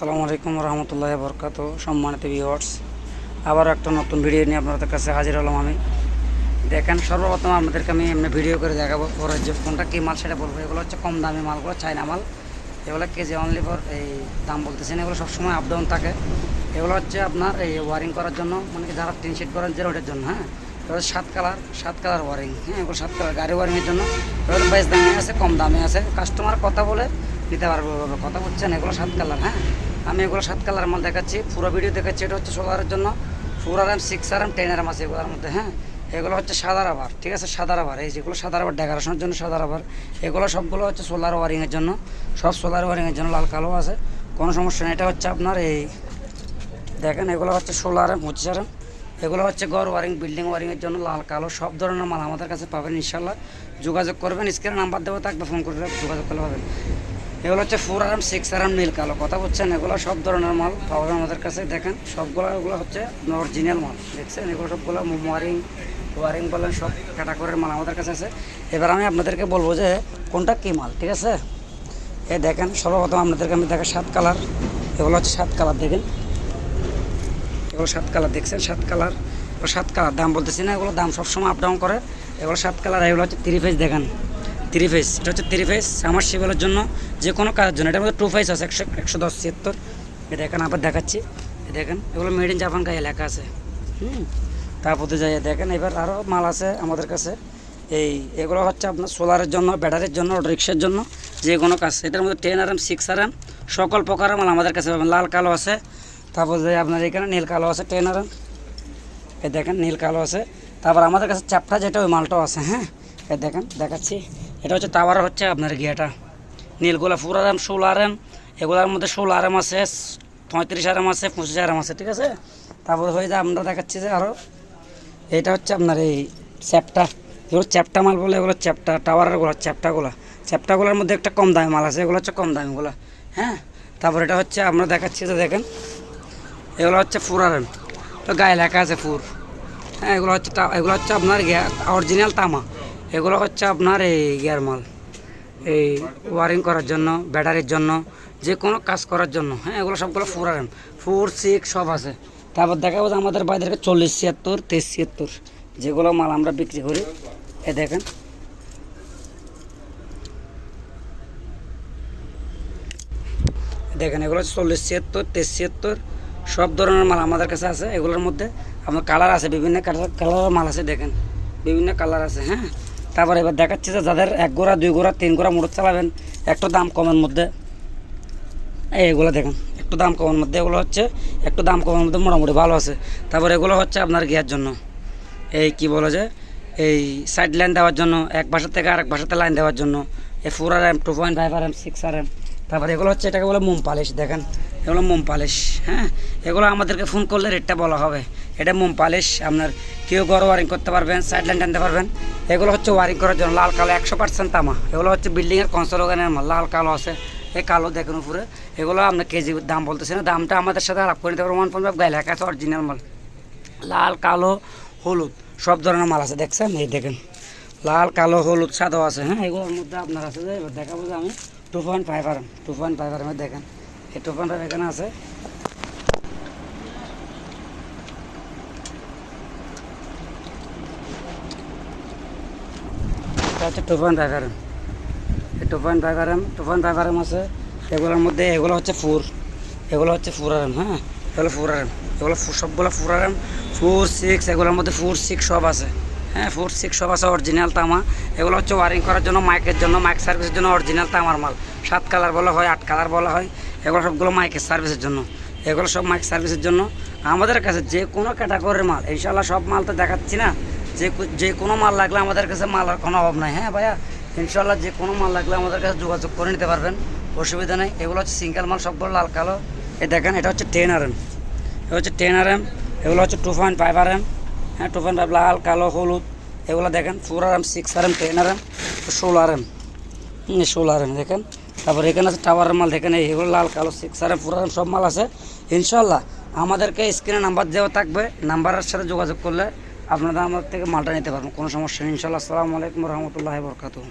আসসালামু আলাইকুম রহমতুল্লাহি বরকাত। সম্মানিত ভিউয়ার্স, আবার একটা নতুন ভিডিও নিয়ে আপনাদের কাছে হাজির হলাম আমি। দেখেন, সর্বপ্রথম আপনাদেরকে আমি এমনি ভিডিও করে দেখাবো পরে যে কোনটা কী মাল সেটা বলবো। এগুলো হচ্ছে কম দামি মালগুলো, চায়না মাল। এগুলো কেজি অনলি ফর এই দাম বলতেছেন, এগুলো সবসময় আপ ডাউন থাকে। এগুলো হচ্ছে আপনার এই ওয়ারিং করার জন্য, মানে কি যারা টিন শিট করেন যে রোডের জন্য। হ্যাঁ, এগুলো সাত কালার ওয়ারিং। হ্যাঁ, এগুলো 7 কালার গাড়ি ওয়ারিংয়ের জন্য। এগুলো বেশ দামে আছে, কম দামে আছে, কাস্টমার কথা বলে নিতে পারবো। কথা বলছেন, এগুলো 7 কালার। হ্যাঁ, আমি এগুলো 7 কালার মাল দেখাচ্ছি, পুরো ভিডিও দেখাচ্ছি। এটা হচ্ছে 16 জন্য 4RM 6RM 10RM আছে এগুলোর মধ্যে। হ্যাঁ, এগুলো হচ্ছে সাদা রাবার, ঠিক আছে, সাদা রাবার। এই যেগুলো সাদা রাবার ডেকোরেশনের জন্য সাদা রাবার, এগুলো সবগুলো হচ্ছে সোলার ওয়ারিংয়ের জন্য। সব সোলার ওয়ারিংয়ের জন্য, লাল কালো আছে, কোনো সমস্যা নেই। এটা হচ্ছে আপনার এই দেখেন, এগুলো হচ্ছে 16RM 25RM। এগুলো হচ্ছে ঘর ওয়ারিং, বিল্ডিং ওয়ারিংয়ের জন্য, লাল কালো সব ধরনের মাল আমাদের কাছে পাবেন ইনশাল্লাহ। যোগাযোগ করবেন, স্ক্রিনে নাম্বার দেওয়া থাকবে, ফোন করে যোগাযোগ করলে পাবেন। এগুলো হচ্ছে 4RM 6RM নীল কালো, কথা বলছেন। এগুলো সব ধরনের মাল পাবেন আমাদের কাছে। দেখেন সবগুলো, এগুলো হচ্ছে অরিজিনাল মাল, দেখছেন। এগুলো সবগুলো ওয়ারিং বলেন, সব ক্যাটাগরির মাল আমাদের কাছে আছে। এবার আমি আপনাদেরকে বলবো যে কোনটা কী মাল, ঠিক আছে। এই দেখেন, সর্বপ্রথম আপনাদেরকে আমি দেখেন 7 কালার। এগুলো হচ্ছে 7 কালার, দেখেন এগুলো 7 কালার, দেখছেন 7 কালার। এগুলো 7 কালার, দাম বলতেছি না, এগুলো দাম সবসময় আপ ডাউন করে। এগুলো 7 কালার। এগুলো হচ্ছে 3 ফেজ, দেখেন 3 ফেজ। এটা হচ্ছে 3 ফেজ আমার শিবলের জন্য, যে কোনো কাজের জন্য। এটার মধ্যে 2 ফেজ আছে, 110 76। এটা দেখেন, আবার দেখাচ্ছি। দেখেন, এগুলো মেড ইন জাপান গায়ে লেখা আছে। তারপরে যাই দেখেন, এবার আরও মাল আছে আমাদের কাছে। এগুলো হচ্ছে আপনার সোলারের জন্য, ব্যাটারির জন্য, রিক্সার জন্য, যে কোনো কাজ। এটার মধ্যে 10RM 6RM সকল প্রকারের মাল আমাদের কাছে পাবেন। লাল কালো আছে, তারপর যে আপনার এখানে নীল কালো আছে 10RM। এই দেখেন, নীল কালো আছে। তারপর আমাদের কাছে চ্যাপটা যেটা, ওই মালটাও আছে। হ্যাঁ, এই দেখেন, দেখাচ্ছি। এটা হচ্ছে টাওয়ার, হচ্ছে আপনার গিয়াটা নীলগুলা 4RM 16RM। এগুলোর মধ্যে 16RM আছে, 35RM আছে, 25RM আছে, ঠিক আছে। তারপর হয়ে যায়, আমরা দেখাচ্ছি যে আরও এটা হচ্ছে আপনার এই চ্যাপটা। এগুলো চ্যাপটা মাল বলে, এগুলো চ্যাপটা টাওয়ারেরগুলো, চ্যাপটাগুলোর মধ্যে একটা কম দামি মাল আছে, এগুলো হচ্ছে কম দামিগুলো। হ্যাঁ, তারপর এটা হচ্ছে আমরা দেখাচ্ছি যে দেখেন, এগুলো হচ্ছে 4RM, তো গায়ে লেখা আছে 4। হ্যাঁ, এগুলো হচ্ছে আপনার অরিজিনাল তামা। এগুলো হচ্ছে আপনার এই গিয়ার মাল, এই ওয়ারিং করার জন্য, ব্যাটারির জন্য, যে কোনো কাজ করার জন্য। হ্যাঁ, এগুলো সবগুলো 4RM 4 6 সব আছে। তারপর দেখাবো যে আমাদের বাইরেকে 40 76 23 76 যেগুলো মাল আমরা বিক্রি করি। এ দেখেন, এগুলো 40 76 23 76 সব ধরনের মাল আমাদের কাছে আছে। এগুলোর মধ্যে আপনার কালার আছে, বিভিন্ন কালারের মাল আছে, দেখেন বিভিন্ন কালার আছে। হ্যাঁ, তারপর এবার দেখাচ্ছি যে যাদের 1 গোড়া 2 গোড়া 3 গোড়া মোটর চালাবেন, একটু দাম কমের মধ্যে, এইগুলো দেখেন একটু দাম কমের মধ্যে, এগুলো হচ্ছে একটু দাম কমের মধ্যে, মোটামুটি ভালো আছে। তারপর এগুলো হচ্ছে আপনার গিয়ার জন্য, এই কি বলে যে এই সাইড লাইন দেওয়ার জন্য, এক বাসা থেকে আরেক বাসাতে লাইন দেওয়ার জন্য। এই 4RM 2.5RM 6RM। তারপরে এগুলো হচ্ছে, এটাকে বলে মোম পালিশ, দেখেন এগুলো মোম পালিশ। হ্যাঁ, এগুলো আমাদেরকে ফোন করলে রেটটা বলা হবে। এটা মোম পালিশ, আপনার কেউ ঘর ওয়ারিং করতে পারবেন, সাইড লাইন টানতে পারবেন। এগুলো হচ্ছে ওয়ারিং করার জন্য, লাল কালো 100% তামা। এগুলো হচ্ছে বিল্ডিংয়ের কনসাল ওখানের মাল, লাল কালো আছে, এই কালো দেখেন উপরে। এগুলো আপনার কেজি দাম বলতেছে না, দামটা আমাদের সাথে আলাপ করে নিতে পারবো। 1.5 গায়ে লেখা আছে অরিজিনাল মাল, লাল কালো হলুদ সব ধরনের মাল আছে, দেখছেন। এই দেখেন, লাল কালো হলুদ সাদাও আছে। হ্যাঁ, এগুলোর মধ্যে আপনার আছে যে, এবার দেখাবো যে আমি 2.5RM 2.5RM দেখেন, এই 2.5 এখানে আছে। এটা হচ্ছে 2.5RM, এই 2.5RM আছে। এগুলোর মধ্যে এগুলো হচ্ছে 4, এগুলো হচ্ছে 4RM। হ্যাঁ, এগুলো 4RM, এগুলো সবগুলো 4RM 4 6, এগুলোর মধ্যে 4 6 সব আছে। হ্যাঁ, 4 6 সব আছে, অরিজিনাল তামা। এগুলো হচ্ছে ওয়ারিং করার জন্য, মাইকের জন্য, মাইক সার্ভিসের জন্য অরিজিনাল তামার মাল। 7 কালার বলা হয়, 8 কালার বলা হয়। এগুলো সবগুলো মাইকের সার্ভিসের জন্য, এগুলো সব মাইক সার্ভিসের জন্য। আমাদের কাছে যে কোনো ক্যাটাগরির মাল ইনশাল্লাহ, সব মাল তো দেখাচ্ছি না, যে কোনো মাল লাগলে আমাদের কাছে মালের কোনো অভাব নাই। হ্যাঁ ভাইয়া, ইনশাল্লাহ যে কোনো মাল লাগলে আমাদের কাছে যোগাযোগ করে নিতে পারবেন, অসুবিধা নেই। এগুলো হচ্ছে সিঙ্গেল মাল, সবগুলো লাল কালো। এই দেখেন, এটা হচ্ছে 10RM, এটা হচ্ছে 10RM। এগুলো হচ্ছে 2.5RM। হ্যাঁ, 2.5 লাল কালো হলুদ। এগুলো দেখেন 4RM 6RM 10RM 16RM 16RM দেখেন। তারপর এখানে আছে টাওয়ারের মাল, দেখেন এগুলো লাল কালো 6RM 4RM সব মাল আছে ইনশাল্লাহ। আমাদেরকে স্ক্রিনে নাম্বার দেওয়া থাকবে, নাম্বারের সাথে যোগাযোগ করলে আপনারা আমার থেকে মালটা নিতে পারবেন, কোনো সমস্যা নেই ইনশাল্লাহ। আসসালামু আলাইকুম রহমতুল্লাহি বরকাতুহু।